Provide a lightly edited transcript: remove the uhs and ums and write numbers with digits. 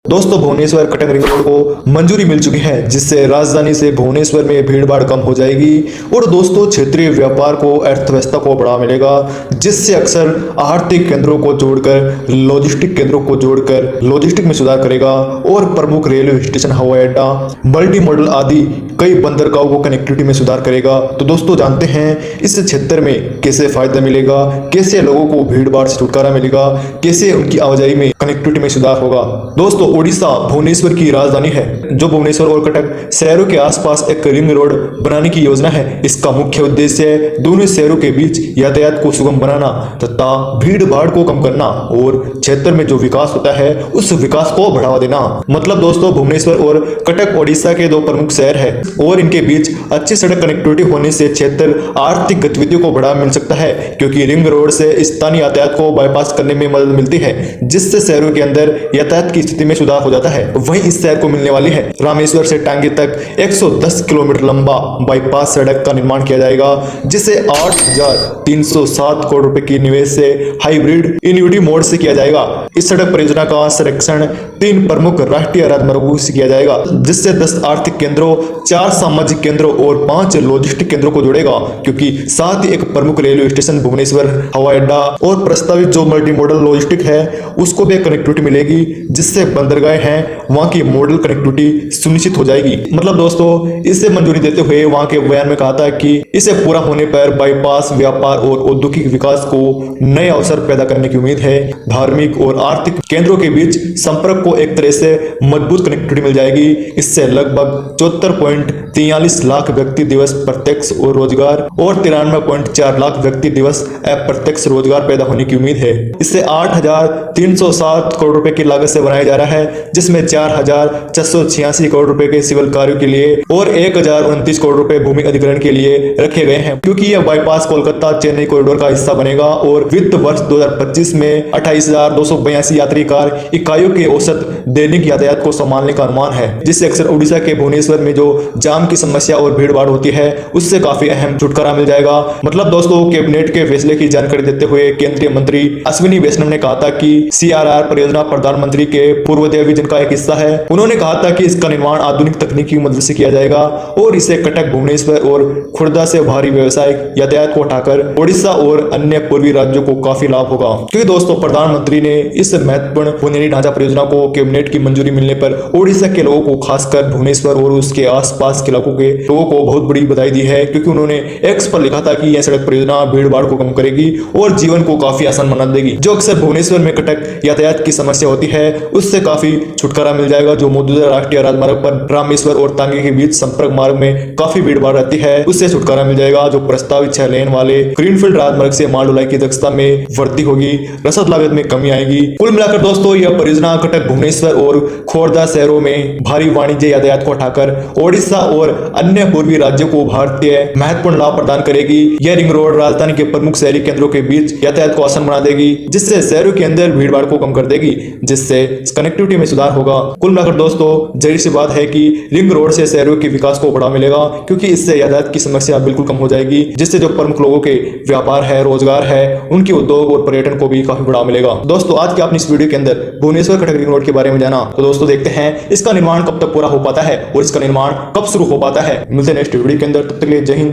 दोस्तों Bhubaneswar Cuttack ring road को मंजूरी मिल चुकी है, जिससे राजधानी से भुवनेश्वर में भीड़ भाड़ कम हो जाएगी और दोस्तों क्षेत्रीय व्यापार को, अर्थव्यवस्था को बढ़ावा मिलेगा, जिससे अक्सर आर्थिक केंद्रों को जोड़कर लॉजिस्टिक केंद्रों को जोड़कर लॉजिस्टिक में सुधार करेगा और प्रमुख रेलवे स्टेशन, हवाई अड्डा, मल्टी मॉडल आदि कई बंदरगाहों को कनेक्टिविटी में सुधार करेगा। तो दोस्तों जानते हैं इस क्षेत्र में कैसे फायदा मिलेगा, कैसे लोगों को भीड़ भाड़ से छुटकारा मिलेगा, कैसे उनकी आवाजाही में कनेक्टिविटी में सुधार होगा। दोस्तों ओडिशा भुवनेश्वर की राजधानी है, जो भुवनेश्वर और कटक शहरों के आसपास एक रिंग रोड बनाने की योजना है। इसका मुख्य उद्देश्य है दोनों शहरों के बीच यातायात को सुगम बनाना तथा भीड़ भाड़ को कम करना और क्षेत्र में जो विकास होता है उस विकास को बढ़ावा देना। मतलब दोस्तों भुवनेश्वर और कटक ओडिशा के दो प्रमुख शहर है और इनके बीच अच्छी सड़क कनेक्टिविटी होने से क्षेत्र आर्थिक गतिविधियों को बढ़ावा मिल सकता है, क्योंकि रिंग रोड से स्थानीय यातायात को बाईपास करने में मदद मिलती है, जिससे शहरों के अंदर यातायात की स्थिति में सुधार हो जाता है। वहीं इस शहर को मिलने वाली है रामेश्वर से टांगी तक 110 किलोमीटर लंबा बाईपास सड़क का निर्माण किया जाएगा, जिसे 8,307 करोड़ रुपए की निवेश से हाइब्रिड इन्यूटी मोड से किया जाएगा। इस सड़क परियोजना का संरक्षण 3 प्रमुख राष्ट्रीय राजमार्गों से किया जाएगा, जिससे 10 आर्थिक केंद्रों, 4 सामाजिक केंद्रों और 5 लॉजिस्टिक केंद्रों को जोड़ेगा, क्योंकि साथ ही एक प्रमुख रेलवे स्टेशन भुवनेश्वर हवाई अड्डा और प्रस्तावित जो मल्टी मॉडल लॉजिस्टिक है उसको भी कनेक्टिविटी मिलेगी, जिससे बंदरगाह हैं वहां की मॉडल कनेक्टिविटी सुनिश्चित हो जाएगी। मतलब दोस्तों इसे मंजूरी देते हुए वहां के बयान में कहा था कि इसे पूरा होने पर बाईपास व्यापार और औद्योगिक विकास को नए अवसर पैदा करने की उम्मीद है। धार्मिक और आर्थिक केंद्रों के बीच संपर्क को एक तरह से मजबूत कनेक्टिविटी मिल जाएगी। इससे लगभग 74.43 लाख व्यक्ति दिवस प्रत्यक्ष और रोजगार और 93.4 लाख व्यक्ति दिवस अप्रत्यक्ष रोजगार पैदा होने की उम्मीद है। इससे 8,307 करोड़ रुपए की लागत से बनाया जा रहा है, जिसमें 4,686 करोड़ रुपए के सिविल कार्यों के लिए और 1,029 करोड़ रुपए भूमि अधिग्रहण के लिए रखे गए हैं, क्योंकि यह बाईपास कोलकाता चेन्नई कॉरिडोर का हिस्सा बनेगा और वित्त वर्ष 2025 में 28,282 यात्री कार इकाइयों के औसत दैनिक यातायात को संभालने का अनुमान है, जिससे अक्सर उड़ीसा के भुवनेश्वर में जो जाम की समस्या और भीड़ भाड़ होती है उससे काफी अहम छुटकारा मिल जाएगा। मतलब दोस्तों कैबिनेट के फैसले की जानकारी देते हुए केंद्रीय मंत्री अश्विनी वैष्णव ने कहा था कि CRR परियोजना प्रधानमंत्री के पूर्वोदय विजन का एक हिस्सा है। उन्होंने कहा था कि इसका निर्माण आधुनिक तकनीक की मदद से किया जाएगा और इसे कटक, भुवनेश्वर और खुर्दा से भारी व्यवसायिक यातायात को हटाकर ओडिशा और अन्य पूर्वी राज्यों को काफी लाभ होगा। क्योंकि दोस्तों प्रधानमंत्री ने इस महत्वपूर्ण बुनियादी ढांचा परियोजना को कैबिनेट की मंजूरी मिलने पर ओडिशा के लोगों को, खासकर भुवनेश्वर और उसके आसपास के इलाकों के लोगों को बहुत बड़ी बधाई दी है, क्योंकि उन्होंने एक्स पर लिखा था कि यह सड़क परियोजना भीड़ भाड़ को कम करेगी और जीवन को काफी आसान बना देगी। जो अक्सर भुवनेश्वर में कटक यातायात की समस्या होती है उससे काफी छुटकारा मिल जाएगा। जो मौजूदा राष्ट्रीय राजमार्ग पर रामेश्वर और तांगे के बीच संपर्क मार्ग में काफी भीड़ भाड़ रहती है, उससे छुटकारा मिल जाएगा। जो प्रस्तावित 6 लेन वाले ग्रीनफील्ड राजमार्ग से माल ढुलाई की दक्षता में वृद्धि होगी, रसद लागत में कमी आएगी। कुल मिलाकर दोस्तों यह परियोजना कटक, भुवनेश्वर और खोर्धा शहरों में भारी वाणिज्य यातायात को हटाकर ओडिशा और अन्य पूर्वी राज्यों को भारतीय महत्वपूर्ण लाभ प्रदान करेगी। यह रिंग रोड राजधानी के प्रमुख शहरी केंद्रों के बीच यातायात को आसान बना देगी, जिससे शहरों के अंदर भीड़ भाड़ को कम कर देगी, जिससे कनेक्टिविटी में सुधार होगा। कुल मिलाकर दोस्तों जाहिर सी बात है कि रिंग रोड से शहरों के विकास को बढ़ावा मिलेगा, क्योंकि इससे यातायात की समस्या बिल्कुल कम हो जाएगी, जिससे जो प्रमुख लोगों के व्यापार है, रोजगार है, उनके उद्योग और पर्यटन को भी काफी बढ़ावा मिलेगा। दोस्तों आज के आपने इस वीडियो के अंदर भुवनेश्वर कटक रिंग रोड के बारे में जाना, तो दोस्तों देखते हैं इसका निर्माण कब तक पूरा हो पाता है और इसका निर्माण कब शुरू हो पाता है। मिलते हैं नेक्स्ट वीडियो के अंदर, तब तक के लिए जय हिंद।